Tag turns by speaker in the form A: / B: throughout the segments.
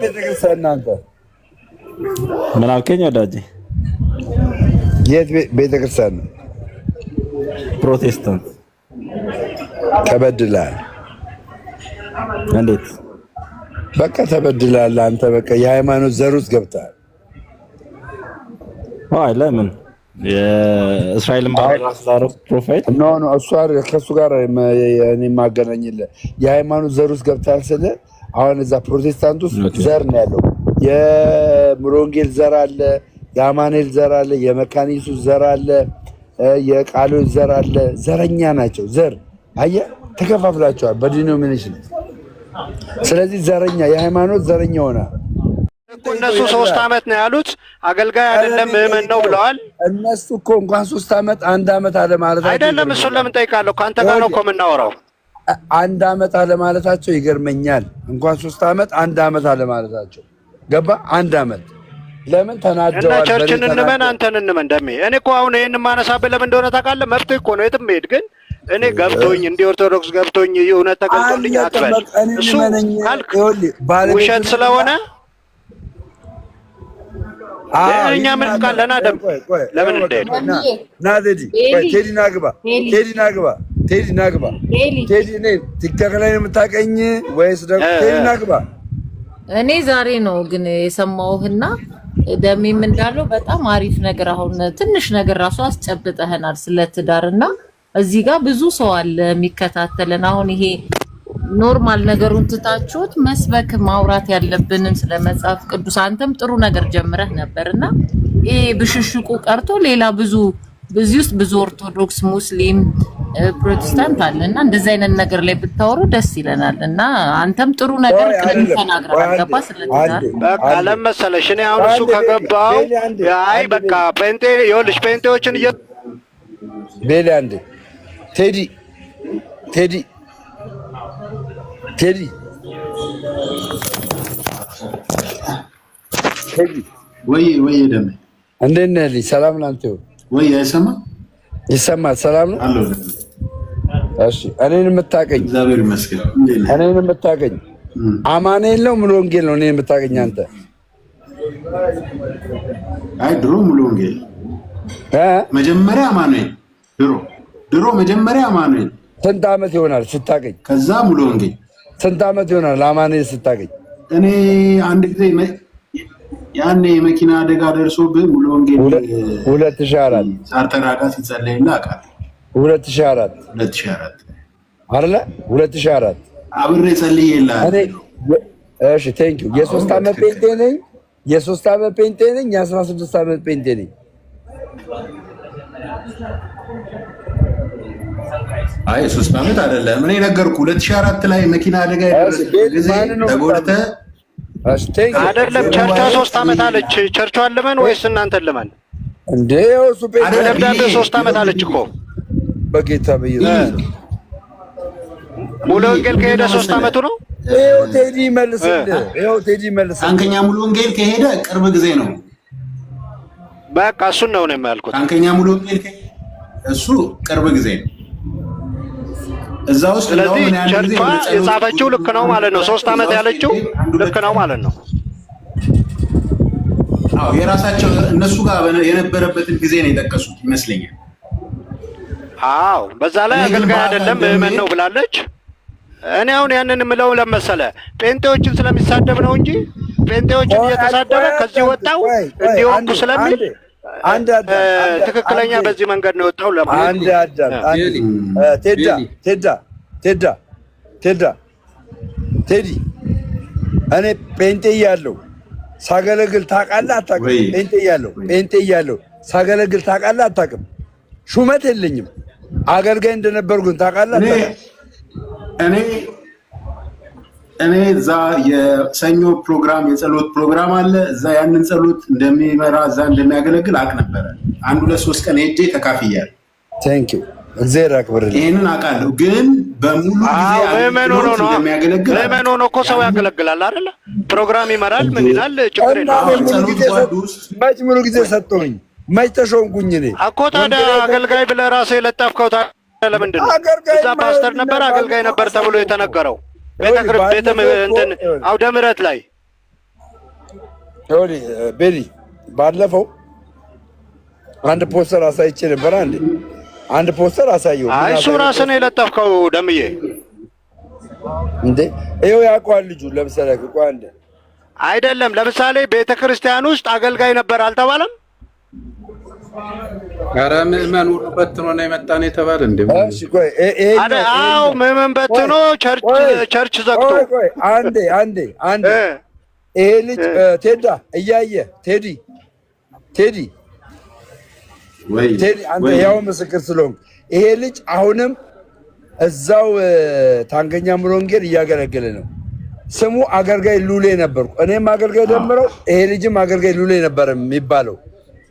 A: ቤተክርስቲያን እናንተ
B: ምን አልከኝ ወዳጄ?
A: የት ቤተክርስቲያን ነው?
B: ፕሮቴስታንት።
A: ተበድላል።
B: እንዴት?
A: በቃ ተበድላል። አንተ በቃ የሃይማኖት ዘር ውስጥ ገብተሃል።
B: አይ ለምን የእስራኤልን ባሪያ አስታረቅ ፕሮፌት
A: ኖ እሱ አይደል ከሱ ጋር እኔ ማገናኝልህ የሃይማኖት ዘር ውስጥ ገብተሃል ስለ አሁን እዛ ፕሮቴስታንት ውስጥ ዘር ነው ያለው። የሙሉወንጌል ዘር አለ፣ የአማኑኤል ዘር አለ፣ የመካነ ኢየሱስ ዘር አለ፣ የቃሎች ዘር አለ። ዘረኛ ናቸው። ዘር አየህ ተከፋፍላቸዋል በዲኖሚኔሽን። ስለዚህ ዘረኛ የሃይማኖት ዘረኛ ሆነ።
C: እነሱ 3 አመት ነው ያሉት፣ አገልጋይ አይደለም ምዕመን ነው ብለዋል።
A: እነሱ እኮ እንኳን 3 አመት 1 አመት አለ ማለታቸው
C: አይደለም። እሱን ለምን ጠይቃለሁ? ካንተ ጋር ነው እኮ የምናወራው።
A: 1 አመት አለ ማለታቸው ይገርመኛል። እንኳን 3 አመት 1 አመት አለ ማለታቸው ገባ። 1 አመት ለምን ተናደዋል?
C: እና ቸርችን እንመን አንተን እንመን ደሜ። እኔ እኮ አሁን ይሄን ማነሳብህ ለምን እንደሆነ ታውቃለህ? መብትህ እኮ ነው የትም ሄድ። ግን እኔ ገብቶኝ እንደ ኦርቶዶክስ ገብቶኝ እውነት ተገልጦልኝ አትበል። እሱ ካልክ ውሸት ስለሆነ እኛ ምን ቃለና ደም ለምን እንደሄድ
A: ና ቴዲ ናግባ ቴዲ ናግባ ቴዲ ነኝ። ቲክቶክ ላይ ነው የምታውቀኝ ወይስ ደግሞ ቴዲ ናግባ?
D: እኔ ዛሬ ነው ግን የሰማሁህና ደሜም እንዳለው በጣም አሪፍ ነገር አሁን ትንሽ ነገር ራሱ አስጨብጠህናል ስለ ትዳርና እዚህ ጋር ብዙ ሰው አለ የሚከታተለን። አሁን ይሄ ኖርማል ነገሩን ትታችሁት መስበክ ማውራት ያለብንን ስለ መጽሐፍ ቅዱስ አንተም ጥሩ ነገር ጀምረህ ነበርና ይሄ ብሽሽቁ ቀርቶ ሌላ ብዙ በዚህ ውስጥ ብዙ ኦርቶዶክስ፣ ሙስሊም፣ ፕሮቴስታንት አለና እንደዚህ አይነት ነገር ላይ ብታወሩ ደስ ይለናል። እና አንተም ጥሩ ነገር ቅድም ተናግረሃል። ገባ ስለተናገር
C: በቃ ለመሰለሽ እኔ አሁን እሱ ከገባው አይ በቃ ጴንጤ ይኸውልሽ ጴንጤዎችን
A: ቤሊ አንዴ ቴዲ ቴዲ ቴዲ ቴዲ
E: ወይ ደም
A: እንዴት ነህ? ልጅ ሰላም ላንተ ይሁን።
E: ወይ አይሰማ
A: ይሰማል? ሰላም ነው
E: አሎ።
A: እሺ እኔን የምታቀኝ
E: እግዚአብሔር ይመስገን።
A: እኔን የምታቀኝ አማኑኤል ነው ሙሉ ወንጌል ነው? እኔን የምታቀኝ አንተ?
E: አይ ድሮ ሙሉ ወንጌል መጀመሪያ አማኑኤል ድሮ መጀመሪያ አማኑኤል።
A: ስንት አመት ይሆናል ስታቀኝ?
E: ከዛ ሙሉ ወንጌል።
A: ስንት አመት ይሆናል አማኑኤል ስታቀኝ?
E: እኔ አንድ ጊዜ ያኔ የመኪና አደጋ ደርሶብህ ሙሉ ወንጌል
A: 2004
E: ሳርተራጋ ሲጸለይልህ አውቃለሁ።
A: 2004 አይደለ? 2004
E: አብሬ ጸልዬልሃለሁ።
A: እሺ ቴንክ ዩ። የ3 አመት ጴንጤ ነኝ። የ3 አመት ጴንጤ ነኝ። የ16 አመት ጴንጤ ነኝ።
E: አይ 3 አመት አይደለም። እኔ ነገርኩህ 2004 ላይ መኪና አደጋ ጊዜ ተጎድተህ
C: አይደለም። ቸርቿ 3 አመት አለች። ቸርቿን ልመን ወይስ እናንተን ልመን
A: እንዴ? እሱ
C: ደብዳቤ 3 አመት አለች እኮ
A: በጌታ በኢየሱስ
C: ሙሉ ወንጌል ከሄደ 3 አመቱ ነው።
A: ይኸው ቴዲ መልስልህ። ይኸው ቴዲ መልስልህ።
E: አንከኛ ሙሉ ወንጌል ከሄደ ቅርብ ጊዜ ነው።
C: በቃ እሱን ነው የሚያልኩት።
E: አንከኛ ሙሉ ወንጌል እሱ ቅርብ ጊዜ ነው። እዛ ውስጥ
C: ስለዚህ ቸርቿ የጻፈችው ልክ ነው ማለት ነው። 3 አመት ያለችው ልክ ነው ማለት ነው።
E: አዎ የራሳቸው እነሱ ጋር የነበረበትን ጊዜ ነው የጠቀሱት ይመስለኛል።
C: አዎ በዛ ላይ አገልጋይ አይደለም ምዕመን ነው ብላለች። እኔ አሁን ያንን የምለው ለመሰለ ጴንጤዎችን ስለሚሳደብ ነው እንጂ ጴንጤዎችን እየተሳደበ ከዚህ ወጣው እንዲወጡ ስለሚል ትክክለኛ በዚህ መንገድ ነው የወጣው ለማለት
A: አንድ አዳም ቴዲ እኔ ጴንጤ እያለሁ ሳገለግል ታውቃለህ አታውቅም? ጴንጤ እያለሁ ሳገለግል ታውቃለህ አታውቅም? ሹመት የለኝም አገልጋይ እንደነበርኩኝ ታውቃለህ አታውቅም?
E: እኔ እዛ የሰኞ ፕሮግራም የጸሎት ፕሮግራም አለ። እዛ ያንን ጸሎት እንደሚመራ እዛ እንደሚያገለግል አውቅ ነበረ። 1-2-3 ቀን ሄጄ ተካፍያለሁ።
A: ቴንክ ዩ እግዚአብሔር ያክብርልኝ።
E: ይሄንን አውቃለሁ። ግን በሙሉ ጊዜ እንደሚያገለግል
C: ለምን ሆኖ እኮ ሰው ያገለግላል አይደለ? ፕሮግራም ይመራል ምን ይላል ችግር የለም።
A: መች ሙሉ ጊዜ ሰጠሁኝ መች ተሾምኩኝ እኔ
C: እኮ። ታዲያ አገልጋይ ብለህ ራስህ የለጠፍከው ታዲያ ለምንድን ነው? እዛ ፓስተር ነበር አገልጋይ ነበር ተብሎ የተነገረው ቤተ እንትን አውደ ምሕረት ላይ
A: ቤሊ ባለፈው አንድ ፖስተር አሳይቼ ነበር። አንድ ፖስተር አሳየው።
C: አይ እሱ ራስህ ነው የለጠፍከው ደምዬ
A: እንዴ? ይኸው ያውቀዋል ልጁ። ለምሳሌ አንድ
C: አይደለም። ለምሳሌ ቤተ ክርስቲያን ውስጥ አገልጋይ ነበር አልተባለም?
F: ኧረ ምዕመን ሁሉ በትኖ ነው የመጣን የተባለ እንዴ?
A: እሺ ቆይ
C: አዎ ምዕመን በትኖ ቸርች ዘግቶ
A: አንዴ ይሄ ልጅ ቴዳ እያየ ቴዲ አንተ ያው ምስክር ስለሆንክ ይሄ ልጅ አሁንም እዛው ታንገኛ ሙሉ ወንጌል እያገለገለ ነው። ስሙ አገልጋይ ሉሌ ነበርኩ እኔም አገልጋይ ደምረው፣ ይሄ ልጅም አገልጋይ ሉሌ ነበር የሚባለው።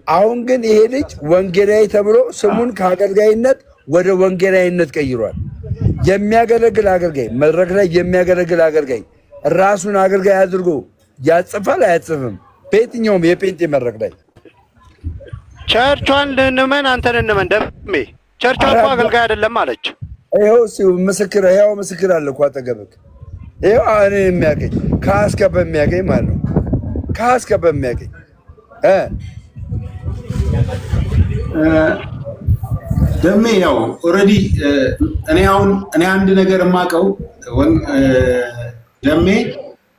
A: አሁን ግን ይሄ ልጅ ወንጌላዊ ተብሎ ስሙን ከአገልጋይነት ወደ ወንጌላዊነት ቀይሯል። የሚያገለግል አገልጋይ፣ መድረክ ላይ የሚያገለግል አገልጋይ ራሱን አገልጋይ አድርጎ ያጽፋል አያጽፍም? በየትኛውም የጴንጤ መድረክ ላይ
C: ቸርቿን ልንመን አንተን እንመን ደሜ ቸርቿ እኮ አገልጋይ አይደለም አለች።
A: ይኸው ምስክር አለ እኮ አጠገብህ። ይኸው እኔ የሚያገኝ ከአስከበ የሚያገኝ ማለት ነው። ከአስከበ የሚያገኝ
E: ደሜ ያው ኦልሬዲ እኔ አንድ ነገር የማውቀው ደሜ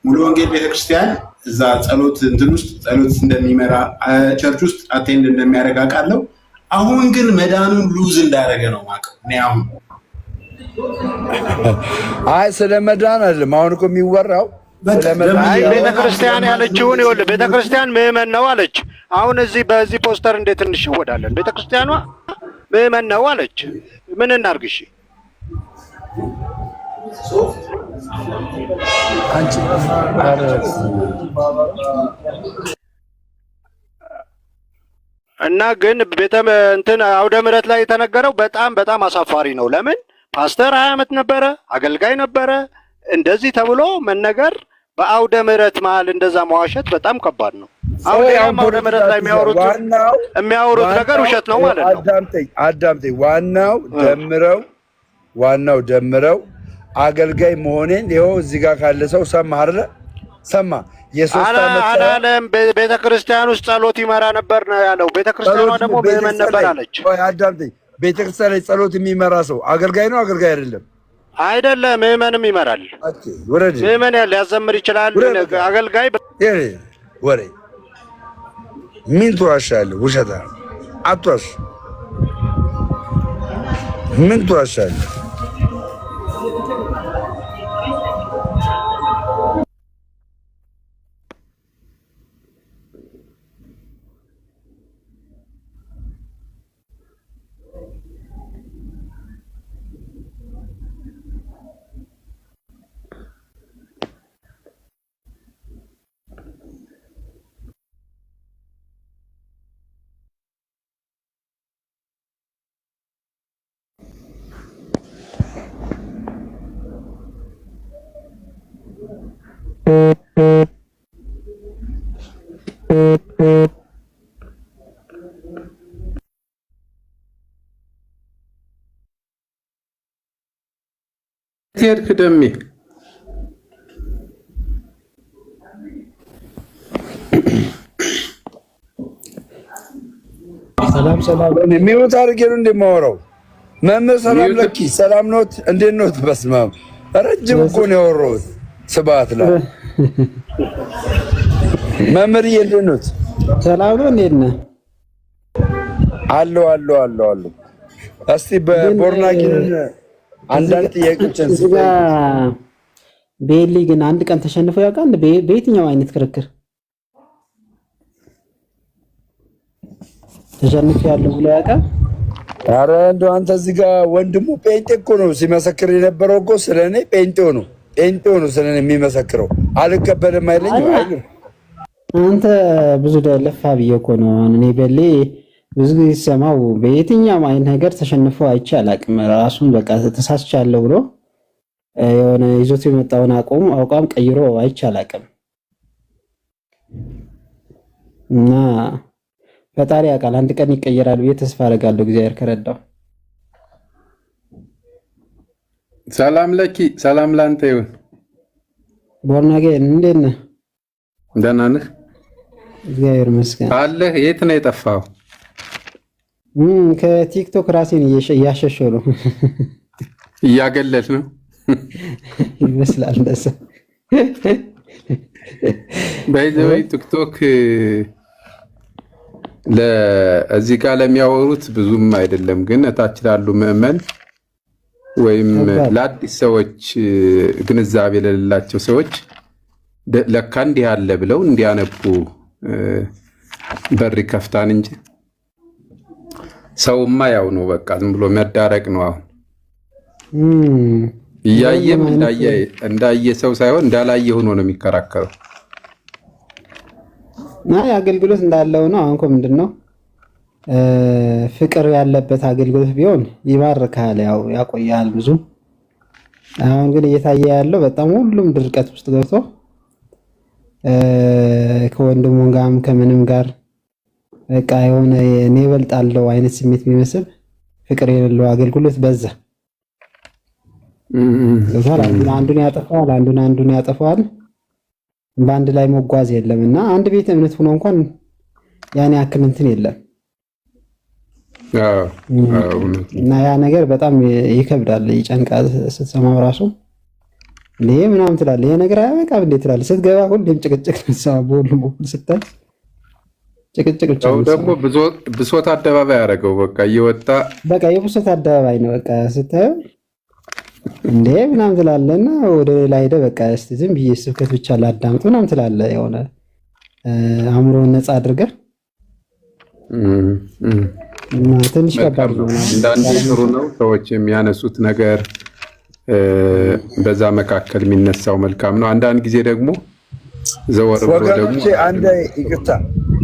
E: ሙሉ ወንጌል ቤተክርስቲያን እዛ ጸሎት እንትን ውስጥ ጸሎት እንደሚመራ ቸርች ውስጥ አቴንድ እንደሚያደርግ አውቃለሁ። አሁን ግን መዳኑን ሉዝ እንዳደረገ ነው የማውቀው እኔ አሁን።
A: አይ ስለ መዳን አይደለም አሁን እኮ የሚወራው።
C: አይ ቤተክርስቲያን ያለችውን ይኸውልህ፣ ቤተክርስቲያን ምዕመን ነው አለች። አሁን በዚህ ፖስተር እንዴት እንሸወዳለን? ቤተክርስቲያኗ ምዕመን ነው አለች። ምን እናድርግ? እሺ እና ግን ቤተ እንትን አውደ ምሕረት ላይ የተነገረው በጣም አሳፋሪ ነው። ለምን ፓስተር 20 ዓመት ነበረ፣ አገልጋይ ነበረ፣ እንደዚህ ተብሎ መነገር በአውደ ምሕረት መሀል እንደዛ መዋሸት በጣም ከባድ ነው። አሁን አውደ ምሕረት ላይ የሚያወሩት ነገር ውሸት ነው ማለት ነው።
A: አዳምጠኝ። ዋናው ደምረው አገልጋይ መሆኔን ይኸው እዚህ ጋር ካለ ሰው ሰማ አይደለ? ሰማ። የሶስት ዓመት
C: አላለም። ቤተ ክርስቲያን ውስጥ ጸሎት ይመራ ነበር ነው ያለው። ቤተ ክርስቲያኗ ደግሞ ምዕመን ነበር አለች።
A: አዳምጠኝ። ቤተ ክርስቲያን ላይ ጸሎት የሚመራ ሰው አገልጋይ ነው አገልጋይ አይደለም?
C: አይደለም፣ ምዕመንም ይመራል። ምዕመን ሊያዘምር ይችላል። አገልጋይ
A: ወሬ ምን ትዋሻለህ? ውሸታ አትዋሽ። ምን ትዋሻለህ?
F: ሄድክ ደሜ?
A: ሰላም የሚሉት አድርጌ ነው እንደማወራው። መምህር ሰላም ለኪ ሰላም ኖት? እንዴት ኖት? በስመ አብ ረጅም እኮ ነው ያወራሁት። ስብሐት ላይ መምህርዬ እንዴት ኖት?
G: ሰላም ነው። እንዴት ነህ?
A: አለሁ። እስቲ በቦርናኪን አንዳንድ ጥያቄዎችን
G: ቤሊ ግን አንድ ቀን ተሸንፎ ያውቃል? በየትኛው አይነት ክርክር ተሸንፎ ያለው ብሎ ያውቃል?
A: ኧረ እንደው አንተ እዚህ ጋር ወንድሙ ጴንጤ እኮ ነው ሲመሰክር የነበረው እኮ ስለኔ ጴንጤው ነው ስለኔ የሚመሰክረው። አልቀበልም አይለኝም አይልም።
G: አንተ ብዙ ለፋ ብዬ እኮ ነው። እኔ ቤሊ ብዙ ጊዜ ሰማው በየትኛው አይነት ነገር ተሸንፎ አይቼ አላውቅም። ራሱን በቃ ተሳስቻለሁ ብሎ የሆነ ይዞት የመጣውን አቋም ቀይሮ አይቼ አላውቅም። እና ፈጣሪ ያውቃል። አንድ ቀን ይቀየራል ብዬ ተስፋ አደርጋለሁ እግዚአብሔር ከረዳው።
F: ሰላም ለኪ፣ ሰላም ላንተ ይሁን።
G: ቦርናጌ እንዴት ነህ?
F: ደህና ነህ?
G: እግዚአብሔር ይመስገን
F: አለህ። የት ነው የጠፋው?
G: ከቲክቶክ ራሴን እያሸሸው ነው።
F: እያገለል ነው
G: ይመስላል እንደዛ።
F: በይዘይ ቲክቶክ ለዚህ ጋር ለሚያወሩት ብዙም አይደለም፣ ግን እታች ላሉ ምዕመን ወይም ለአዲስ ሰዎች ግንዛቤ ለሌላቸው ሰዎች ለካ እንዲህ አለ ብለው እንዲያነቡ በር ከፍታን እንጂ ሰውማ ያው ነው፣ በቃ ዝም ብሎ መዳረቅ ነው። አሁን እያየም እንዳየ ሰው ሳይሆን እንዳላየ ሆኖ ነው የሚከራከረው።
G: አገልግሎት እንዳለው ነው። አሁን እኮ ምንድነው ፍቅር ያለበት አገልግሎት ቢሆን ይባርካል፣ ያው ያቆያል ብዙ። አሁን ግን እየታየ ያለው በጣም ሁሉም ድርቀት ውስጥ ገብቶ ከወንድሙ ጋርም ከምንም ጋር በቃ የሆነ እኔ እበልጣለሁ አይነት ስሜት የሚመስል ፍቅር የሌለው አገልግሎት በዛ። አንዱን ያጠፋዋል፣ በአንድ ላይ መጓዝ የለም እና አንድ ቤት እምነት ሆኖ እንኳን ያን ያክል እንትን የለም እና ያ ነገር በጣም ይከብዳል፣ ይጨንቃል። ስትሰማው ራሱ ይሄ ምናምን ትላለህ፣ ይሄ ነገር አያበቃም እንዴ ትላለህ። ስትገባ ሁሌም ጭቅጭቅ ነው። በሁሉም በኩል ስታይ ጭቅጭቅ ብቻ ነው።
F: ደግሞ ብሶት አደባባይ ያደረገው በቃ እየወጣ
G: በቃ የብሶት አደባባይ ነው። በቃ ስታየው እንዴ ምናምን ትላለህና ወደ ሌላ ሄደህ በቃ እስቲ ዝም ብዬ ስብከት ብቻ ላዳምጥ ምናምን ትላለህ። የሆነ አእምሮን ነፃ አድርገህ ትንሽ ከባድ ነው።
F: እንዳንድ ጥሩ ነው ሰዎች የሚያነሱት ነገር በዛ መካከል የሚነሳው መልካም ነው። አንዳንድ ጊዜ ደግሞ ዘወር ብሎ ደግሞ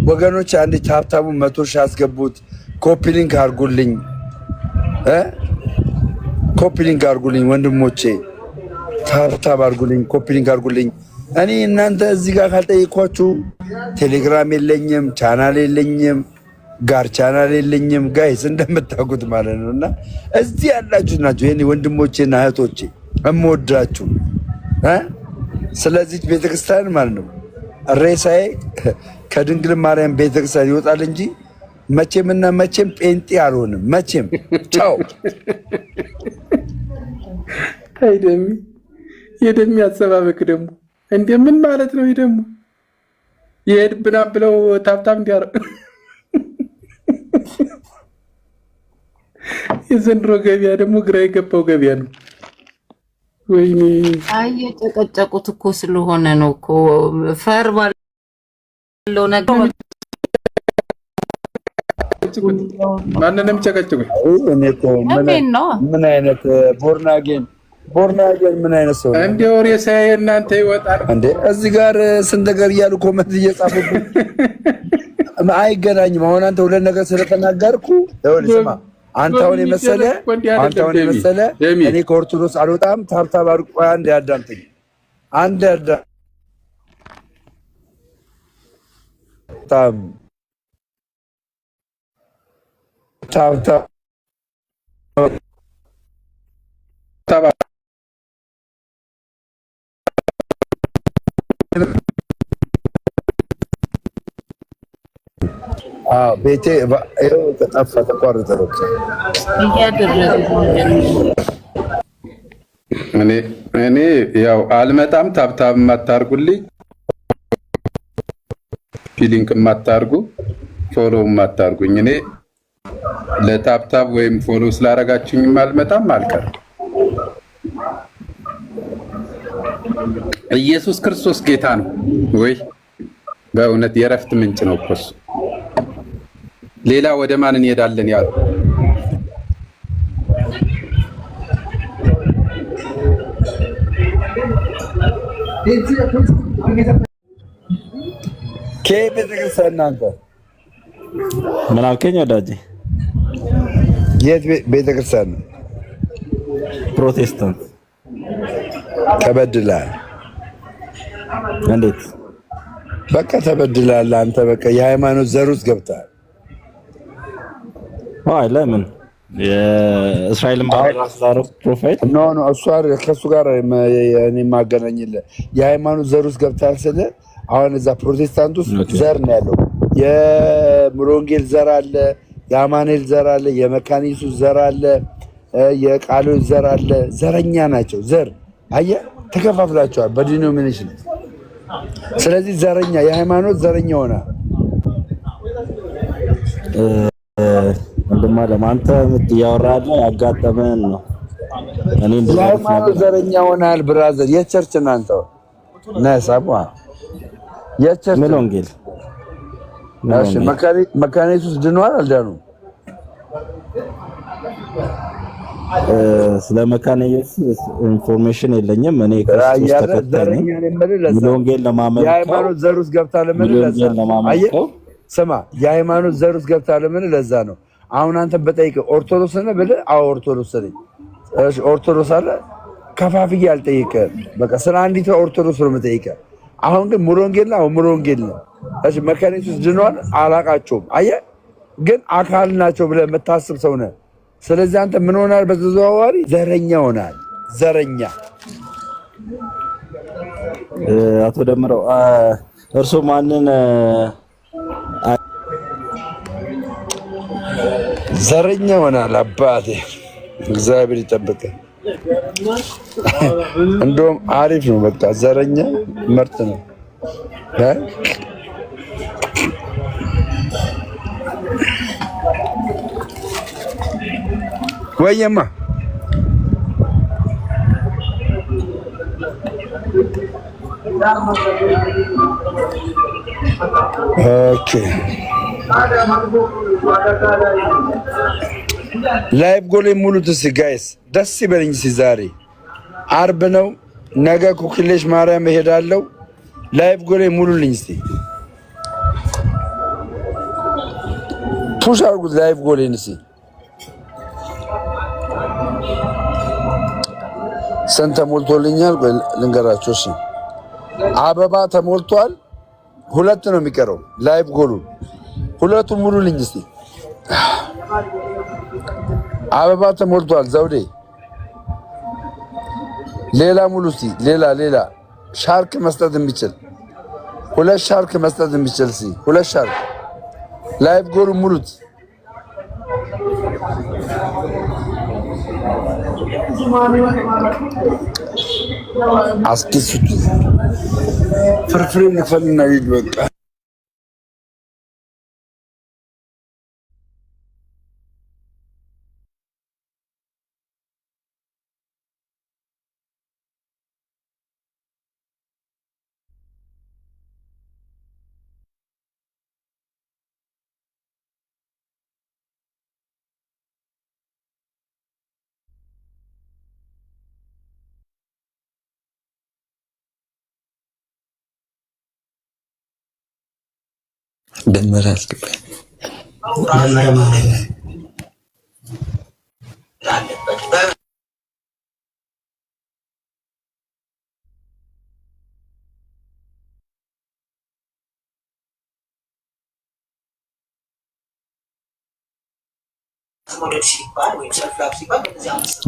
A: ወገኖች አንድ ታብታቡ 100 ሺህ አስገቡት። ኮፒ ሊንክ አድርጉልኝ፣ ኮፒ ሊንክ አድርጉልኝ ወንድሞቼ፣ ታብታብ አድርጉልኝ፣ ኮፒ ሊንክ አድርጉልኝ። እኔ እናንተ እዚህ ጋር ካልጠየኳችሁ ቴሌግራም የለኝም፣ ቻናል የለኝም፣ ጋር ቻናል የለኝም ጋይስ እንደምታውቁት ማለት ነው። እና እዚህ ያላችሁ ናችሁ የኔ ወንድሞቼና እህቶቼ እምወዳችሁ። ስለዚህ ቤተክርስቲያን ማለት ነው ሬሳዬ ከድንግል ማርያም ቤተክርስቲያን ይወጣል እንጂ መቼምና መቼም ጴንጤ አልሆንም። መቼም ቻው።
F: አይደም የደም ያሰባበክ ደግሞ እንደምን ማለት ነው? ደግሞ የሄድብና ብለው ታብታብ እንዲያረግ የዘንድሮ ገበያ ደግሞ ግራ የገባው ገበያ ነው። ወይኔ
D: የጨቀጨቁት እኮ ስለሆነ ነው እኮ ፈር ባለው ነገር
F: ማንንም ጨቀጨቁ።
A: እኔ እኮ ምን አይነት ቦርናጌን ምን አይነት ሰው
F: እንደ ወሬ ሳይ እናንተ ይወጣል
A: እንዴ? እዚህ ጋር ስንት ነገር እያሉ ኮመንት እየጻፉብኝ አይገናኝም። አሁን አንተ ሁለት ነገር ስለተናገርኩ ስማ፣ አንተውን የመሰለ እኔ ከኦርቶዶክስ አልወጣም። ታብታብ አድርጎ አንድ ያዳምጠኝ፣ አንድ ታብታብ ቤቴ ጠፋ፣ ተቋረጠ።
F: እኔ ያው አልመጣም። ታብታብ የማታርጉልኝ፣ ፒሊንክ የማታርጉ፣ ፎሎ የማታርጉኝ እኔ ለታብታብ ወይም ፎሎ ስላረጋችሁኝ አልመጣም፣ አልቀርም። ኢየሱስ ክርስቶስ ጌታ ነው ወይ? በእውነት የረፍት ምንጭ ነው እኮ እሱ። ሌላ ወደ ማን እንሄዳለን? ያለው
A: ቤተክርስቲያን እናንተ
B: ምን አልከኝ ወዳጄ?
A: የት ቤተክርስቲያን ነው?
B: ፕሮቴስታንት።
A: ተበድላል።
B: እንዴት?
A: በቃ ተበድላል አንተ። በቃ የሃይማኖት ዘር ውስጥ ገብተሃል።
B: አይ ለምን የእስራኤልን ባንዲራ ስላደረኩ ፕሮፋይል
A: ኖ እሱ አይደል ከሱ ጋር እኔ ማገናኝልህ የሃይማኖት ዘር ውስጥ ገብተሃል ስለ አሁን እዛ ፕሮቴስታንት ውስጥ ዘር ነው ያለው። የሙሉ ወንጌል ዘር አለ፣ የአማኑኤል ዘር አለ፣ የመካነ ኢየሱስ ዘር አለ፣ የቃሎች ዘር አለ። ዘረኛ ናቸው። ዘር አየህ ተከፋፍላቸዋል በዲኖሚኔሽን። ስለዚህ ዘረኛ የሃይማኖት ዘረኛ ሆነ።
B: ወንድማ ለማንተ እያወራህ ያጋጠመን ነው። እኔ
A: የሃይማኖት ዘረኛ ሆናል ብራዘር። የቸርች እናንተ ነሳባ የቸርች
B: ሙሉ ወንጌል
A: እሺ መካነ ኢየሱስ ድኗል አልዳኑም?
B: ስለ መካነ ኢየሱስ ኢንፎርሜሽን የለኝም። እኔ ክርስቶስ ተከታይ ነኝ። ሙሉ ወንጌል ለማመልከው
A: የሃይማኖት ዘር ውስጥ ገብታ ለምን ስማ፣ የሃይማኖት ዘር ውስጥ ገብታ ለምን ለዛ ነው። አሁን አንተ በጠይቀህ ኦርቶዶክስ ነህ ብለህ አዎ ኦርቶዶክስ ነኝ። እሺ ኦርቶዶክስ አለ ከፋፍዬ አልጠይቅህም። በቃ ስለ አንዲት ኦርቶዶክስ ነው የምጠይቅህ። አሁን ግን ሙሉ ወንጌል ነው ሙሉ ወንጌል ነው። እሺ መካነ ኢየሱስ ድኗል አላቃቸውም። አየህ ግን አካል ናቸው ብለህ የምታስብ ሰው ነህ። ስለዚህ አንተ ምን ሆናል? በተዘዋዋሪ ዘረኛ ሆናል። ዘረኛ
B: አቶ ደምረው እርሶ ማንን
A: ዘረኛ ሆናል? አባቴ እግዚአብሔር ይጠብቅ። እንደውም አሪፍ ነው። በቃ ዘረኛ ምርጥ ነው። ወየማ ኦኬ ላይቭ ጎሌ ሙሉት እስኪ ጋይስ፣ ደስ ይበልኝ። እስኪ ዛሬ አርብ ነው፣ ነገ ኩክሌሽ ማርያም እሄዳለሁ። ላይቭ ጎሌ ሙሉልኝ እስኪ ፑሽ አድርጉት። ላይቭ ጎሌን እስኪ ስንት ተሞልቶልኛል? ልንገራቸው። እሺ አበባ ተሞልቷል። 2 ነው የሚቀረው። ላይቭ ጎሉ 2 ሙሉልኝ እስኪ። አበባ ተሞልቷል። ዘውዴ ሌላ ሙሉ እስኪ። ሌላ ሻርክ መስጠት የሚችል 2 ሻርክ መስጠት የሚችል እስኪ 2 ሻርክ ላይቭ ጎሉ ሙሉት። አስኪሱት ፍርፍሬ ልክፈልና ሂድ በቃ።
H: ደመረ አስገባኝ።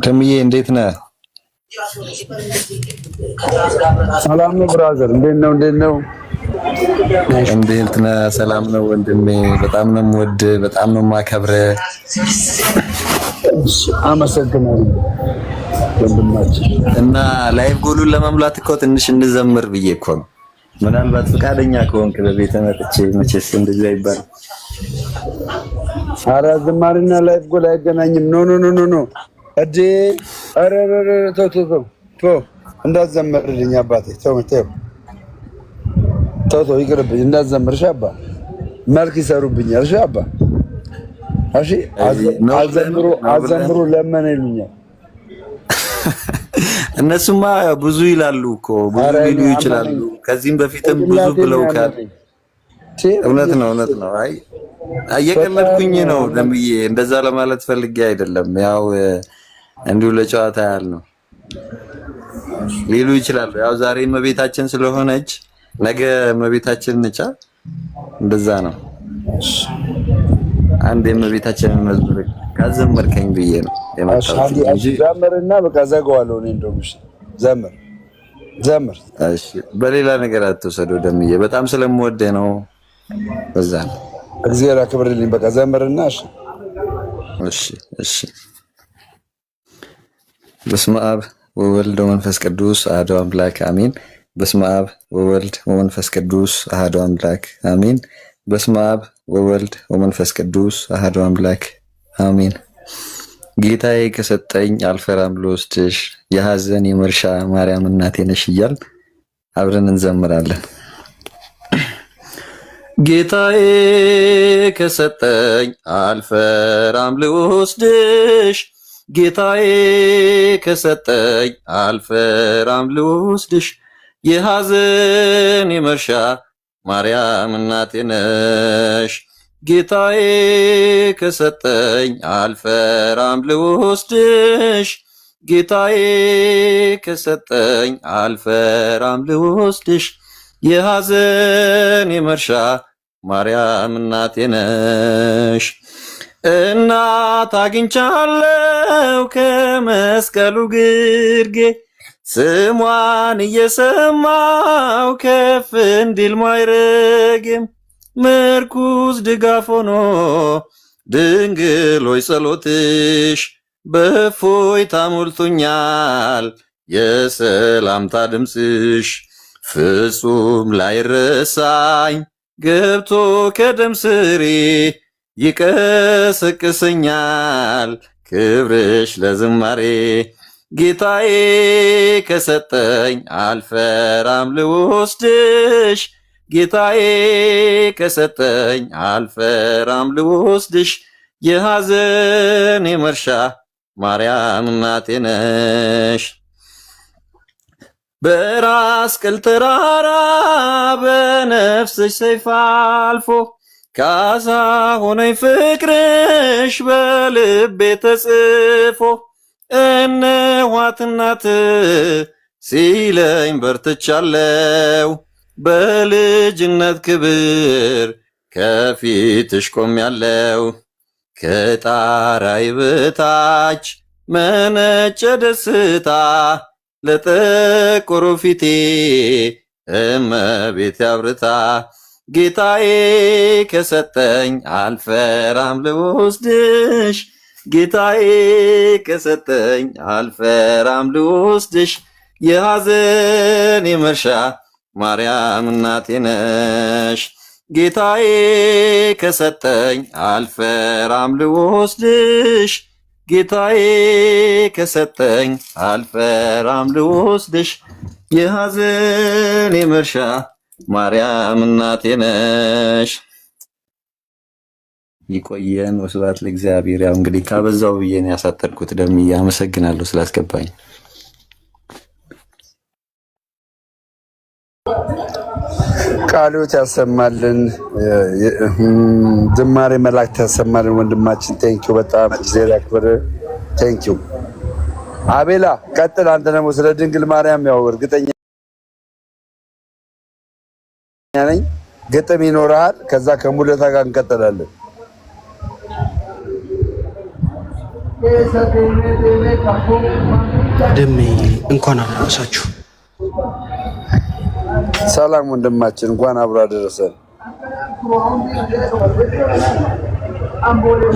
B: ደምዬ እንዴት ነህ?
A: ሰላም ነው ብራዘር፣ እንዴት ነው?
H: እንዴት ነህ? ሰላም ነው ወንድሜ። በጣም ነው የምወድህ፣ በጣም ነው የማከብርህ።
A: አመሰግናለሁ ወንድማችን።
H: እና ላይቭ ጎሉን ለመሙላት እኮ ትንሽ እንዘምር ብዬ እኮ ነው። ምናልባት ፈቃደኛ ከሆንክ በቤተ መጥቼ። መቼስ እንደዚህ አይባልም።
A: ኧረ ዝማሬና ላይቭ ጎል አይገናኝም። ኖ እዴ ኧረ ተው እንዳትዘምርልኝ አባቴ። ተው ይቅርብኝ፣ እንዳትዘምርሽ አባ። መልክ ይሰሩብኛል። እሺ አባ፣ እሺ አዘምሩ ለምን ይሉኛል።
H: እነሱማ ብዙ ይላሉ እኮ ብዙ ሊሉ ይችላሉ። ከዚህም በፊትም ብዙ ብለውካል። እውነት ነው። አይ እየቀለድኩኝ ነው ደምዬ፣ እንደዛ ለማለት ፈልጌ አይደለም። ያው እንዲሁ ለጨዋታ ያህል ነው ሊሉ ይችላሉ። ያው ዛሬ እመቤታችን ስለሆነች ነገ እመቤታችን ነቻ፣ እንደዛ ነው። አንድ የእመቤታችንን መዝሙር ካዘመርከኝ ብዬ ነው የመጣሁት እንጂ
A: ዘምርና በቃ ዘጋዋለሁ። እኔ እንደውም እሺ ዘምር።
H: እሺ በሌላ ነገር አትወሰደው ደምዬ፣ በጣም ስለምወደህ ነው። በዛ ነው።
A: እግዚአብሔር አክብርልኝ። በቃ ዘምርና እሺ። በስመ አብ ወወልድ ወመንፈስ ቅዱስ አሐዱ አምላክ አሜን። በስመ አብ ወወልድ ወመንፈስ ቅዱስ አሐዱ አምላክ አሜን። በስመ አብ ወወልድ ወመንፈስ ቅዱስ አሐዱ አምላክ አሜን። ጌታዬ ከሰጠኝ አልፈራም ልወስድሽ፣ የሐዘን የመርሻ ማርያም እናቴ ነሽ እያል አብረን እንዘምራለን። ጌታዬ ከሰጠኝ አልፈራም ልወስድሽ፣ ጌታዬ ከሰጠኝ አልፈራም ልወስድሽ፣ የሐዘን የመርሻ ማርያም እናቴ ነሽ። ጌታዬ ከሰጠኝ አልፈራም ልወስድሽ፣ ጌታዬ ከሰጠኝ አልፈራም ልወስድሽ፣ የሐዘን የመርሻ ማርያም እናቴ ነሽ። እናት አግኝቻለሁ ከመስቀሉ ግርጌ፣ ስሟን እየሰማው ከፍ እንዲል ማይረግም፣ ምርኩዝ ድጋፍ ሆኖ ድንግል ሆይ ጸሎትሽ በእፎይታ ሞልቶኛል የሰላምታ ድምፅሽ፣ ፍጹም ላይረሳኝ ገብቶ ከደም ስሬ ይቀሰቅሰኛል ክብርሽ ለዝማሬ። ጌታዬ ከሰጠኝ አልፈራም ልወስድሽ፣ ጌታዬ ከሰጠኝ አልፈራም ልወስድሽ፣ የሐዘን የመርሻ ማርያም እናቴ ነሽ። በራስ ቅል ተራራ በነፍስሽ ሰይፍ አልፎ ካሳ ሆነኝ ፍቅርሽ በልቤ ተጽፎ፣ እነኋት እናት ሲለኝ በርትቻለሁ፣ በልጅነት ክብር ከፊትሽ ቆሜያለሁ። ከጣራይ በታች መነጨ ደስታ ለጠቆሮ ፊቴ እመቤት ያብርታ። ጌታዬ ከሰጠኝ አልፈራም ልወስድሽ፣ ጌታዬ ከሰጠኝ አልፈራም ልወስድሽ፣ የሐዘን የመርሻ ማርያም እናቴ ነሽ። ጌታዬ ከሰጠኝ አልፈራም ልወስድሽ፣ ጌታዬ ከሰጠኝ አልፈራም ልወስድሽ፣ የሐዘን የመርሻ ማርያም እናቴ ነሽ። ይቆየን። ወስብሐት ለእግዚአብሔር። ያው እንግዲህ ካበዛው ብዬ ነው ያሳጠርኩት። ደምዬ አመሰግናለሁ ስላስገባኝ። ቃልዮት ያሰማልን፣ ዝማሬ መላእክት ያሰማልን። ወንድማችን ቴንኪው፣ በጣም እግዚአብሔር ያክብር። ቴንኪው። አቤላ ቀጥል። አንተ ደግሞ ስለ ድንግል ማርያም ያው እርግጠኛ ነኝ ግጥም ይኖርሃል። ከዛ ከሙለታ ጋር እንቀጥላለን።
I: ደሜ እንኳን አደረሳችሁ።
A: ሰላም ወንድማችን፣ እንኳን አብሮ አደረሰን።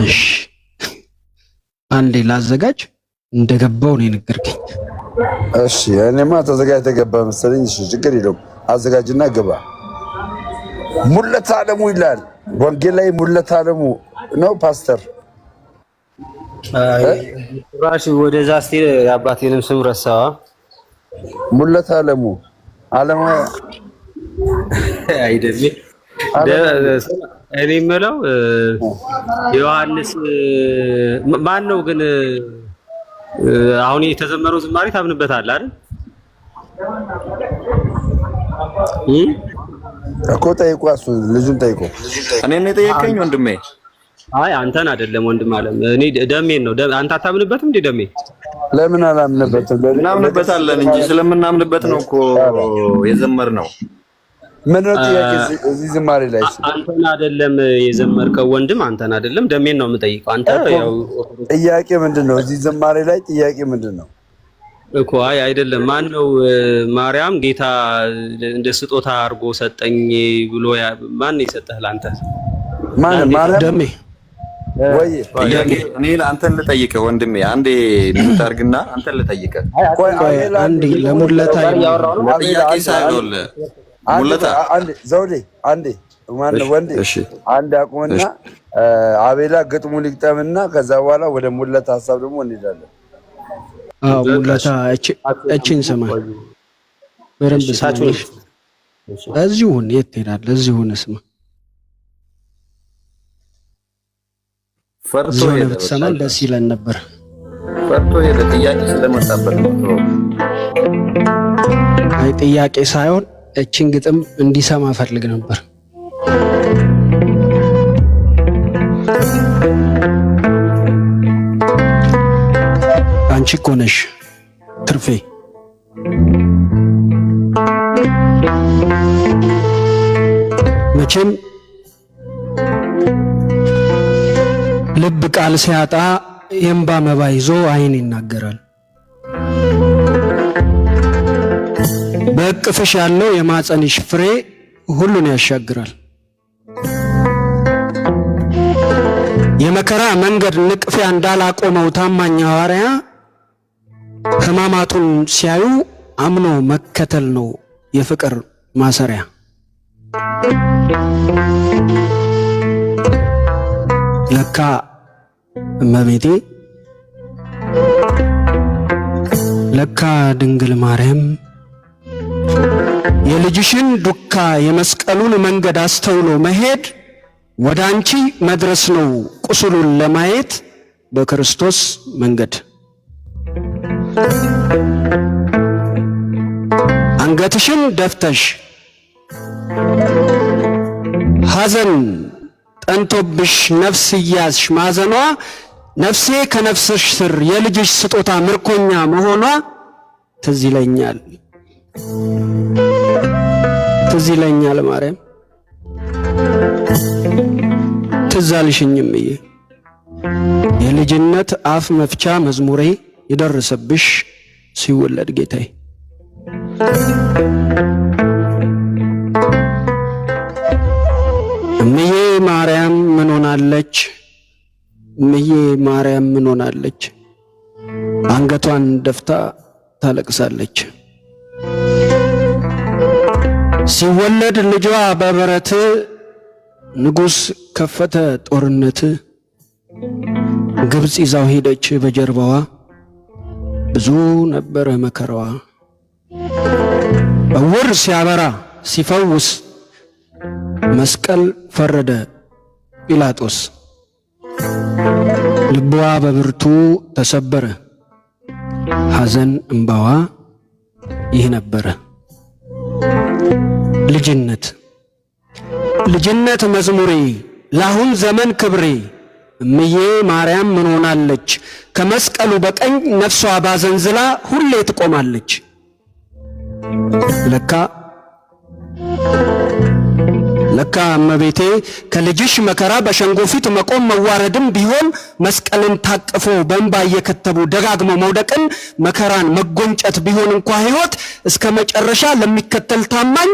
I: እሺ አንዴ ላዘጋጅ፣ እንደገባው ነው የነገርከኝ።
A: እሺ እኔማ ተዘጋጅተህ ገባ መሰለኝ። እሺ ችግር የለውም፣ አዘጋጅና ግባ። ሙለት አለሙ ይላል ወንጌል ላይ። ሙለት አለሙ ነው ፓስተር።
J: ራሽ ወደዛ ስትል የአባቴንም ስም ረሳዋ።
A: ሙለት አለሙ አለሙ
J: አይደለም። እኔ የምለው ዮሐንስ ማን ነው ግን? አሁን የተዘመረው ዝማሬ ታምንበታለህ አይደል?
A: እኮ ጠይቁ፣ እሱ ልጁን ጠይቁ።
H: እኔን የጠየቀኝ ወንድሜ?
J: አይ አንተን አይደለም ወንድም አለም። እኔ ደሜን ነው። አንተ አታምንበትም እንዴ? ደሜ
A: ለምን አላምንበትም?
H: እናምንበታለን እንጂ ስለምናምንበት ነው እኮ የዘመርነው።
A: ምን ነው ጥያቄ እዚህ ዝማሬ ላይ
J: አንተን አይደለም የዘመርከው ወንድም አንተን አይደለም ደሜን ነው የምጠይቀው። አንተ ያው
A: ጥያቄ ምንድነው? እዚህ ዝማሬ ላይ ጥያቄ ምንድነው
J: እኮ? አይ አይደለም። ማን ነው ማርያም ጌታ እንደ ስጦታ አድርጎ ሰጠኝ ብሎ ማን ነው የሰጠህ ላንተ?
A: ማን ማርያም
I: ደሜ
A: ወይ
H: እኔ አንተን ልጠይቅህ ወንድሜ፣ አንዴ ልታርግና አንተን ልጠይቅህ።
I: አንዴ ለሙለታ
H: ጥያቄ ሳይሆን ሙለታ
A: አንዴ ዘውዴ አንዴ ማን ወንዴ አንድ አቁምና አቤላ ግጥሙ ሊግጠምና ከዛ በኋላ ወደ ሙለታ ሐሳብ ደግሞ እንሄዳለን።
I: ሙለታ እቺን ስማ በረንብ ሳቾች እዚሁን የት ትሄዳለህ? እዚሁን ስማ
H: ፈርቶ
I: ብትሰማ ደስ ይለን ነበር።
H: ፈርቶ የለ ጥያቄ ስለመጣበት ነው።
I: አይ ጥያቄ ሳይሆን እቺን ግጥም እንዲሰማ ፈልግ ነበር። አንቺ እኮ ነሽ ትርፌ መቼም ልብ ቃል ሲያጣ የእምባ መባ ይዞ አይን ይናገራል። በእቅፍሽ ያለው የማፀንሽ ፍሬ ሁሉን ያሻግራል። የመከራ መንገድ ንቅፊያ እንዳላቆመው ታማኝ ሐዋርያ ሕማማቱን ሲያዩ አምኖ መከተል ነው የፍቅር ማሰሪያ። ለካ እመቤቴ ለካ ድንግል ማርያም የልጅሽን ዱካ የመስቀሉን መንገድ አስተውሎ መሄድ ወደ አንቺ መድረስ ነው ቁስሉን ለማየት በክርስቶስ መንገድ። አንገትሽን ደፍተሽ ሐዘን ጠንቶብሽ ነፍስ እያዝሽ ማዘኗ ነፍሴ ከነፍስሽ ስር የልጅሽ ስጦታ ምርኮኛ መሆኗ ትዝ ይለኛል ትዝ ይለኛል ማርያም ትዝ አልሽኝም የልጅነት አፍ መፍቻ መዝሙሬ የደረሰብሽ ሲወለድ ጌታዬ። እምዬ ማርያም ምን ሆናለች? እምዬ ማርያም ምን ሆናለች? አንገቷን ደፍታ ታለቅሳለች። ሲወለድ ልጇ በበረት ንጉሥ ከፈተ ጦርነት። ግብፅ ይዛው ሄደች በጀርባዋ ብዙ ነበረ መከራዋ። እውር ሲያበራ ሲፈውስ መስቀል ፈረደ ጲላጦስ። ልቧ በብርቱ ተሰበረ ሐዘን እምባዋ ይህ ነበረ። ልጅነት ልጅነት መዝሙሬ ለአሁን ዘመን ክብሬ እምዬ ማርያም ምን ሆናለች? ከመስቀሉ በቀኝ ነፍሷ ባዘንዝላ ሁሌ ትቆማለች። ለካ እመቤቴ ከልጅሽ መከራ በሸንጎ ፊት መቆም መዋረድም ቢሆን መስቀልን ታቅፎ በእንባ እየከተቡ ደጋግሞ መውደቅን መከራን መጎንጨት ቢሆን እንኳ ሕይወት እስከ መጨረሻ ለሚከተል ታማኝ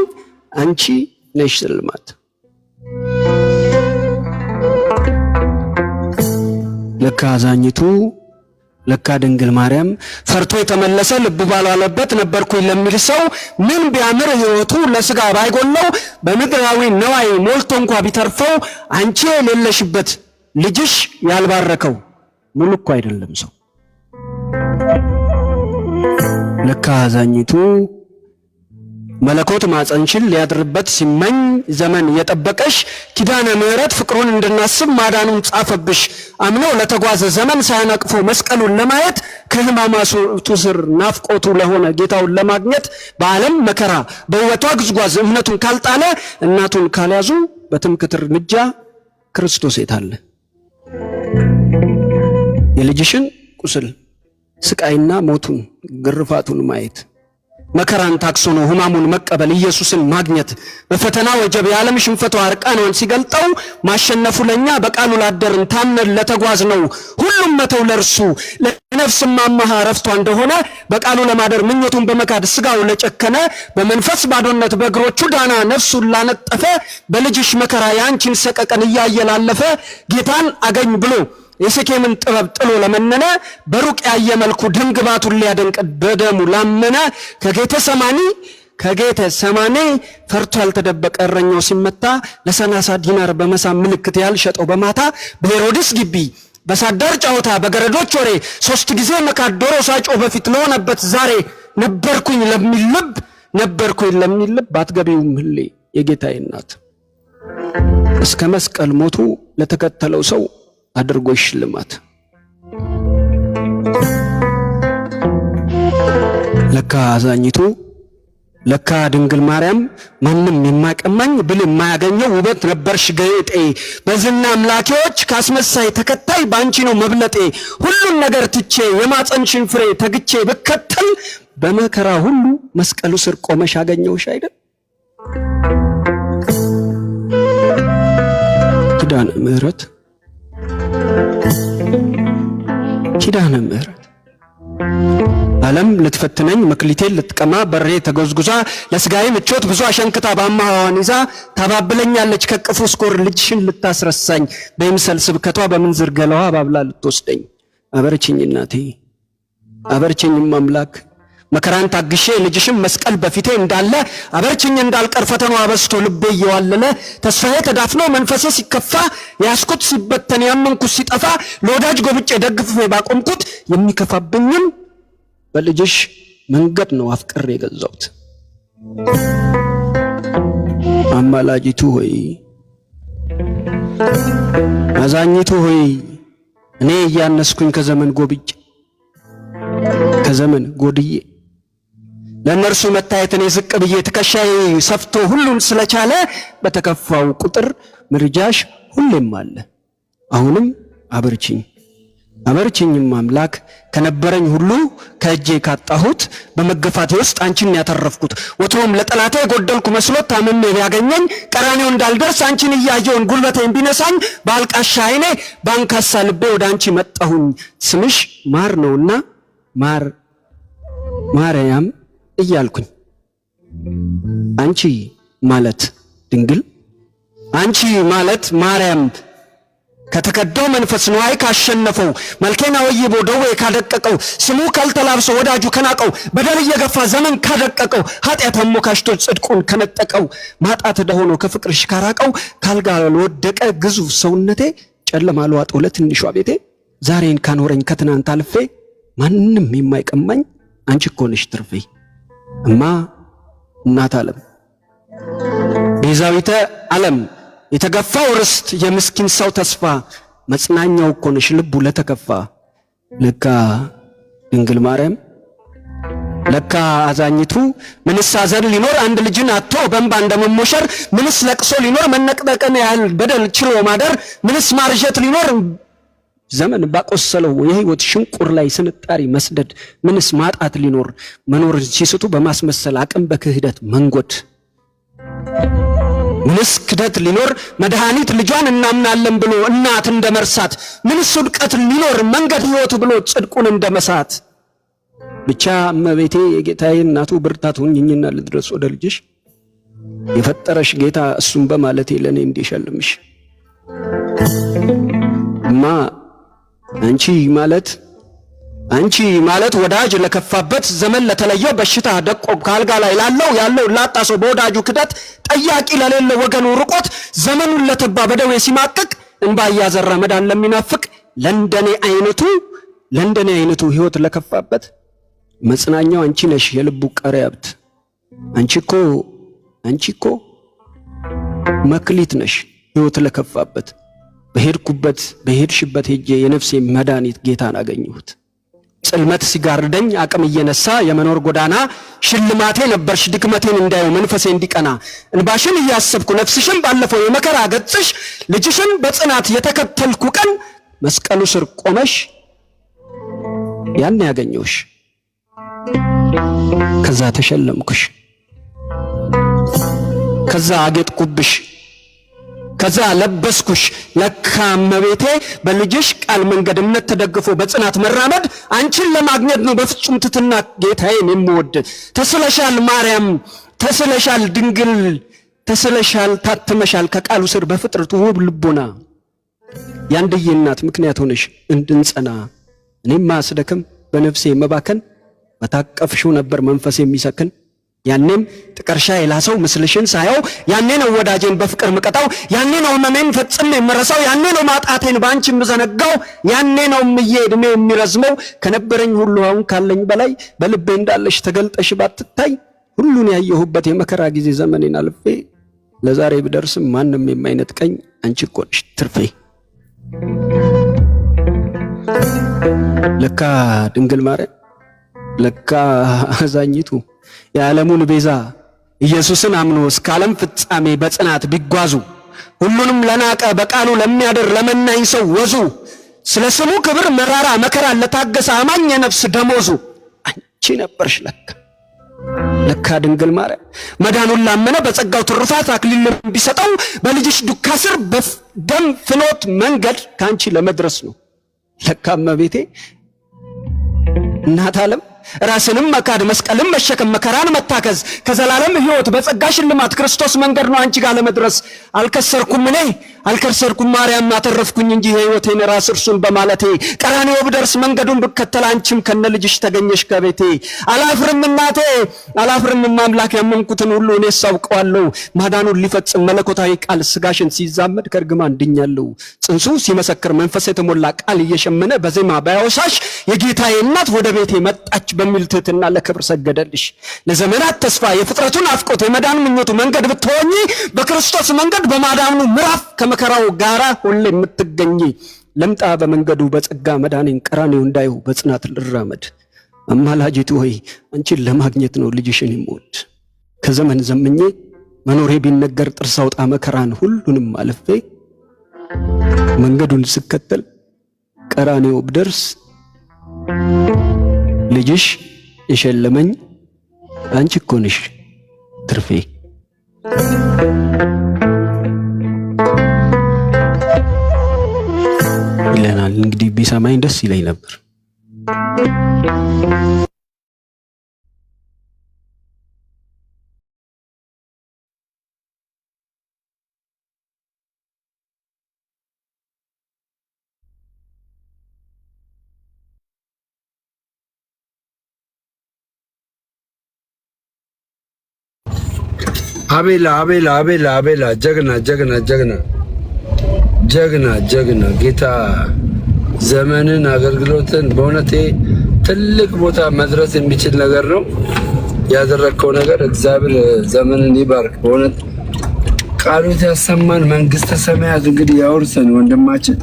I: አንቺ ነሽ ስልማት። ለካ አዛኝቱ ለካ ድንግል ማርያም ፈርቶ የተመለሰ ልቡ ባልዋለበት ነበርኩኝ ለሚል ሰው ምን ቢያምር ሕይወቱ ለስጋ ባይጎለው በምድራዊ ነዋይ ሞልቶ እንኳ ቢተርፈው አንቺ የሌለሽበት ልጅሽ ያልባረከው ሙሉ እኮ አይደለም ሰው። ለካ አዛኝቱ መለኮት ማፀንሽን ሊያድርበት ሲመኝ ዘመን የጠበቀሽ ኪዳነ ምሕረት ፍቅሩን እንድናስብ ማዳኑን ጻፈብሽ። አምኖ ለተጓዘ ዘመን ሳያነቅፎ መስቀሉን ለማየት ከሕማማቱ ስር ናፍቆቱ ለሆነ ጌታውን ለማግኘት በዓለም መከራ በሕይወቷ ጉዝጓዝ እምነቱን ካልጣለ እናቱን ካልያዙ በትምክህት እርምጃ ክርስቶስ የታለ? የልጅሽን ቁስል ስቃይና ሞቱን ግርፋቱን ማየት መከራን ታክሶ ነው ህማሙን መቀበል ኢየሱስን ማግኘት። በፈተና ወጀብ የዓለም ሽንፈቷ እርቃኗን ሲገልጠው ማሸነፉ ለኛ በቃሉ ላደርን ታምነን ለተጓዝ ነው ሁሉም መተው ለርሱ ለነፍስ ማማሃ ረፍቷ እንደሆነ በቃሉ ለማደር ምኞቱን በመካድ ስጋው ለጨከነ በመንፈስ ባዶነት በእግሮቹ ዳና ነፍሱን ላነጠፈ በልጅሽ መከራ ያንቺን ሰቀቀን እያየላለፈ ጌታን አገኝ ብሎ የሰኬምን ጥበብ ጥሎ ለመነነ በሩቅ ያየ መልኩ ድንግባቱን ሊያደንቅ በደሙ ላመነ ከጌተ ሰማኒ ፈርቶ ያልተደበቀ እረኛው ሲመታ ለ30 ዲናር በመሳም ምልክት ያልሸጠው በማታ በሄሮድስ ግቢ በሳዳር ጫወታ በገረዶች ወሬ 3 ጊዜ መካድ ዶሮ ሳጮ በፊት ለሆነበት ዛሬ ነበርኩኝ ለሚል ልብ አትገቢውም ህሌ የጌታዬ እናት እስከ መስቀል ሞቱ ለተከተለው ሰው አድርጎ ሽልማት ለካ አዛኝቱ ለካ ድንግል ማርያም ማንም የማይቀማኝ ብል የማያገኘው ውበት ነበርሽ ጌጤ በዝና አምላኪዎች ካስመሳይ ተከታይ ባንቺ ነው መብለጤ ሁሉን ነገር ትቼ የማጸንሽን ፍሬ ተግቼ ብከተል በመከራ ሁሉ መስቀሉ ስር ቆመሽ አገኘውሽ አይደል ኪዳነ ምሕረት ዓለም ልትፈትነኝ መክሊቴን ልትቀማ በሬ ተጎዝጉዛ ለስጋዬ ምቾት ብዙ አሸንክታ ባማዋን ይዛ ታባብለኛለች ከቅፉ ስኮር ልጅሽን ልታስረሳኝ በይምሰል ስብከቷ በምንዝር ገላዋ ባብላ ልትወስደኝ አበርችኝ እናቴ አበርችኝም አምላክ መከራን ታግሼ ልጅሽም መስቀል በፊቴ እንዳለ አበርችኝ እንዳልቀር ፈተናው አበስቶ ልቤ እየዋለለ ተስፋዬ ተዳፍኖ መንፈሴ ሲከፋ ያስኩት ሲበተን ያመንኩት ሲጠፋ ለወዳጅ ጎብጬ ደግፌ ባቆምኩት የሚከፋብኝም በልጅሽ መንገድ ነው አፍቅሬ የገዛሁት አማላጅቱ ሆይ አዛኝቱ ሆይ እኔ እያነስኩኝ ከዘመን ጎድዬ ለነርሱ መታየትን የዝቅ ብዬ ተከሻዬ ሰፍቶ ሁሉን ስለቻለ በተከፋው ቁጥር ምርጃሽ ሁሌም አለ አሁንም አበርችኝም አምላክ ከነበረኝ ሁሉ ከእጄ ካጣሁት በመገፋቴ ውስጥ አንቺን ያተረፍኩት ወትሮም ለጠላቴ ጎደልኩ መስሎት ታምሜ ቢያገኘኝ ቀራኔው እንዳልደርስ አንቺን እያየውን ጉልበቴን ቢነሳኝ ባልቃሻ አይኔ ባንካሳ ልቤ ወደ አንቺ መጣሁኝ ስምሽ ማር ነውና ማርያም እያልኩኝ አንቺ ማለት ድንግል አንቺ ማለት ማርያም ከተከዳው መንፈስ ነዋይ ካሸነፈው መልኬና ወይቦ ደዌ ካደቀቀው ስሙ ካልተላብሶ ወዳጁ ከናቀው በደል እየገፋ ዘመን ካደቀቀው ኃጢአት አሞካሽቶ ጽድቁን ከነጠቀው ማጣት ደሆኖ ከፍቅርሽ ካራቀው ካልጋ ለወደቀ ግዙፍ ሰውነቴ ጨለማ ለዋጠው ለትንሿ ቤቴ ዛሬን ካኖረኝ ከትናንት አልፌ ማንንም የማይቀማኝ አንቺ እኮ ነሽ ትርፌ እማ እናት ዓለም ቤዛዊተ ዓለም የተገፋው ርስት የምስኪን ሰው ተስፋ መጽናኛው እኮ ነሽ ልቡ ለተከፋ ለካ ድንግል ማርያም ለካ አዛኝቱ ምንስ ሐዘን ሊኖር አንድ ልጅን አጥቶ በእንባ እንደመሞሸር ምንስ ለቅሶ ሊኖር መነቅነቅን ያህል በደል ችሎ ማደር ምንስ ማርጀት ሊኖር ዘመን ባቆሰለው የህይወት ሽንቁር ላይ ስንጣሪ መስደድ ምንስ ማጣት ሊኖር መኖር ሲስቱ በማስመሰል አቅም በክህደት መንጎድ ምንስ ክደት ሊኖር መድኃኒት ልጇን እናምናለን ብሎ እናት እንደመርሳት ምንስ ውድቀት ሊኖር መንገድ ህይወቱ ብሎ ጽድቁን እንደመሳት ብቻ እመቤቴ የጌታዬ እናቱ ብርታት ሁኚኝና ልድረስ ወደ ልጅሽ የፈጠረሽ ጌታ እሱም በማለቴ ለኔ እንዲሸልምሽ እማ አንቺ ማለት ወዳጅ ለከፋበት ዘመን ለተለየው በሽታ ደቆ ካልጋ ላይ ያለው ላጣሶ በወዳጁ ክደት ጠያቂ ለሌለ ወገኑ ርቆት ዘመኑን ለተባ በደዌ ሲማቅቅ እንባ ያዘራ መዳን ለሚናፍቅ ለንደኔ አይነቱ ህይወት ለከፋበት መጽናኛው አንቺ ነሽ የልቡ ቀሪያብት አንቺ እኮ መክሊት ነሽ ህይወት ለከፋበት በሄድሽበት ሄጄ የነፍሴ መድኃኒት ጌታን አገኘሁት ጽልመት ሲጋርደኝ አቅም እየነሳ የመኖር ጎዳና ሽልማቴ ነበርሽ ድክመቴን እንዳየው መንፈሴ እንዲቀና እንባሽን እያሰብኩ ነፍስሽን ባለፈው የመከራ ገጽሽ ልጅሽን በጽናት የተከተልኩ ቀን መስቀሉ ስር ቆመሽ ያን ያገኘውሽ ከዛ ተሸለምኩሽ፣ ከዛ አጌጥኩብሽ፣ ከዛ ለበስኩሽ። ለካ እመቤቴ በልጅሽ ቃል መንገድ እምነት ተደግፎ በጽናት መራመድ አንቺን ለማግኘት ነው በፍጹም ትትና ጌታዬን የምወድ። ተስለሻል ማርያም፣ ተስለሻል ድንግል፣ ተስለሻል ታትመሻል ከቃሉ ስር በፍጥረቱ ውብ ልቦና። ያንድዬ እናት ምክንያት ሆነሽ እንድንጸና እኔማ ስደክም በነፍሴ መባከን በታቀፍሽው ነበር መንፈስ የሚሰክን። ያኔም ጥቀርሻ የላሰው ምስልሽን ሳየው ያኔ ነው ወዳጄን በፍቅር ምቀጣው። ያኔ ነው መሜን ፈጽሜ የምረሳው። ያኔ ነው ማጣቴን ባንቺ የምዘነጋው። ያኔ ነው ምዬ እድሜ የሚረዝመው። ከነበረኝ ሁሉ አሁን ካለኝ በላይ በልቤ እንዳለሽ ተገልጠሽ ባትታይ ሁሉን ያየሁበት የመከራ ጊዜ ዘመኔን አልፌ ለዛሬ ብደርስም ማንም የማይነጥቀኝ አንቺ እኮ ነሽ ትርፌ። ለካ ድንግል ማርያም ለካ አዛኝቱ የዓለሙን ቤዛ ኢየሱስን አምኖ እስከ ዓለም ፍጻሜ በጽናት ቢጓዙ ሁሉንም ለናቀ በቃሉ ለሚያደር ለመናኝ ሰው ወዙ ስለ ስሙ ክብር መራራ መከራ ለታገሰ አማኝ የነፍስ ደሞዙ አንቺ ነበርሽ ለካ ድንግል ማርያም መዳኑን ላመነ በጸጋው ትሩፋት አክሊል ቢሰጠው በልጅሽ ዱካ ስር በደም ፍኖት መንገድ ካንቺ ለመድረስ ነው። ለካ እመቤቴ እናት ዓለም ራስንም መካድ መስቀልም መሸከም መከራን መታከዝ ከዘላለም ሕይወት በጸጋ ሽልማት ክርስቶስ መንገድ ነው አንቺ ጋር ለመድረስ። አልከሰርኩም እኔ አልከሰርኩም ማርያም አተረፍኩኝ እንጂ ሕይወቴን ራስ እርሱን በማለቴ ቀራንዮ ብደርስ መንገዱን ብከተል አንቺም ከነ ልጅሽ ተገኘሽ ከቤቴ። አላፍርም እናቴ አላፍርም አምላክ ያመንኩትን ሁሉ እኔ ሳውቀዋለሁ። ማዳኑን ሊፈጽም መለኮታዊ ቃል ስጋሽን ሲዛመድ ከርግማን ድኛለሁ። ጽንሱ ሲመሰክር መንፈስ የተሞላ ቃል እየሸመነ በዜማ ባያወሳሽ የጌታዬ እናት ወደ ቤቴ መጣች በሚል ትህትና ለክብር ሰገደልሽ። ለዘመናት ተስፋ የፍጥረቱን አፍቆት የመዳን ምኞቱ መንገድ ብትሆኚ በክርስቶስ መንገድ በማዳኑ ምዕራፍ ከመከራው ጋራ ሁሌ የምትገኝ ለምጣ በመንገዱ በጸጋ መዳኔን ቀራኔው እንዳየው በጽናት ልራመድ። አማላጅቱ ሆይ አንቺን ለማግኘት ነው ልጅሽን የምወድ። ከዘመን ዘመኜ መኖሬ ቢነገር ጥርስ አውጣ መከራን ሁሉንም አልፌ መንገዱን ስከተል ቀራኔው ብደርስ ልጅሽ የሸለመኝ አንቺ እኮ ነሽ ትርፌ። ይለናል እንግዲህ ቢሰማኝ ደስ ይለኝ ነበር።
A: አቤላ ጀግና ጌታ ዘመንን አገልግሎትን በእውነቴ ትልቅ ቦታ መድረስ የሚችል ነገር ነው ያደረከው ነገር። እግዚአብሔር ዘመንን ይባርክ። በእውነት ቃሉት ያሰማን፣ መንግስተ ሰማያት እንግዲህ ያወርሰን። ወንድማችን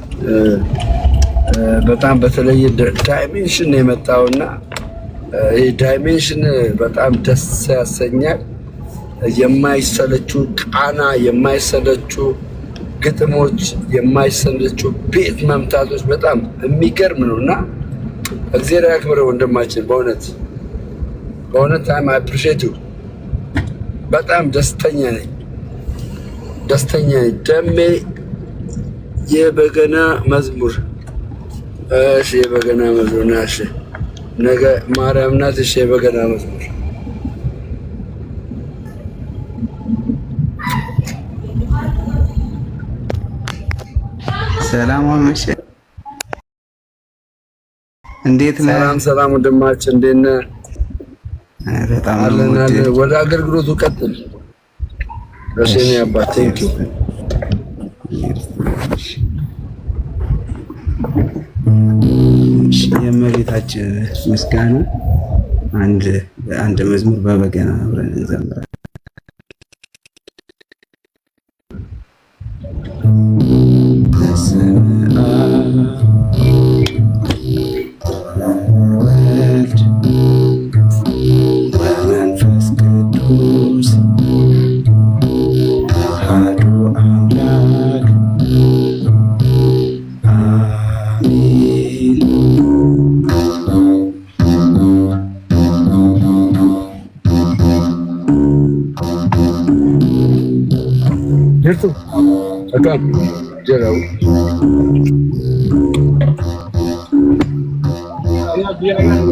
A: በጣም በተለየ ዳይሜንሽን ነው የመጣውና ይሄ ዳይሜንሽን በጣም ደስ ያሰኛል። የማይሰለቹ ቃና፣ የማይሰለቹ ግጥሞች፣ የማይሰለቹ ቤት መምታቶች በጣም የሚገርም ነውና እግዚአብሔር ያክብረው ወንድማችን። በእውነት አም አፕሪሺየት ዩ። በጣም ደስተኛ ነኝ። ደሜ የበገና መዝሙር እሺ፣ የበገና መዝሙር ናሽ ነገ ማርያም ናት። እሺ፣ የበገና መዝሙር
K: ሰላም አመሸ። እንዴት ነህ?
A: ሰላም ወንድማችን እንዴት ነህ?
K: በጣም
A: ወደ አገልግሎቱ ቀጥል። እሺ እኔ አባት ቴንክ ዩ።
K: የእመቤታችን ምስጋና አንድ መዝሙር በበገና አብረን እንዘምራለን።
A: ጀራው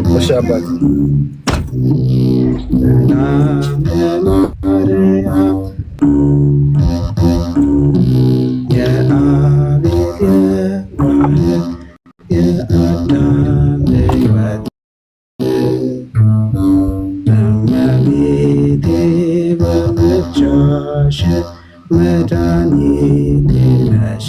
A: መሻባት
K: መድኃኒቴ ነሽ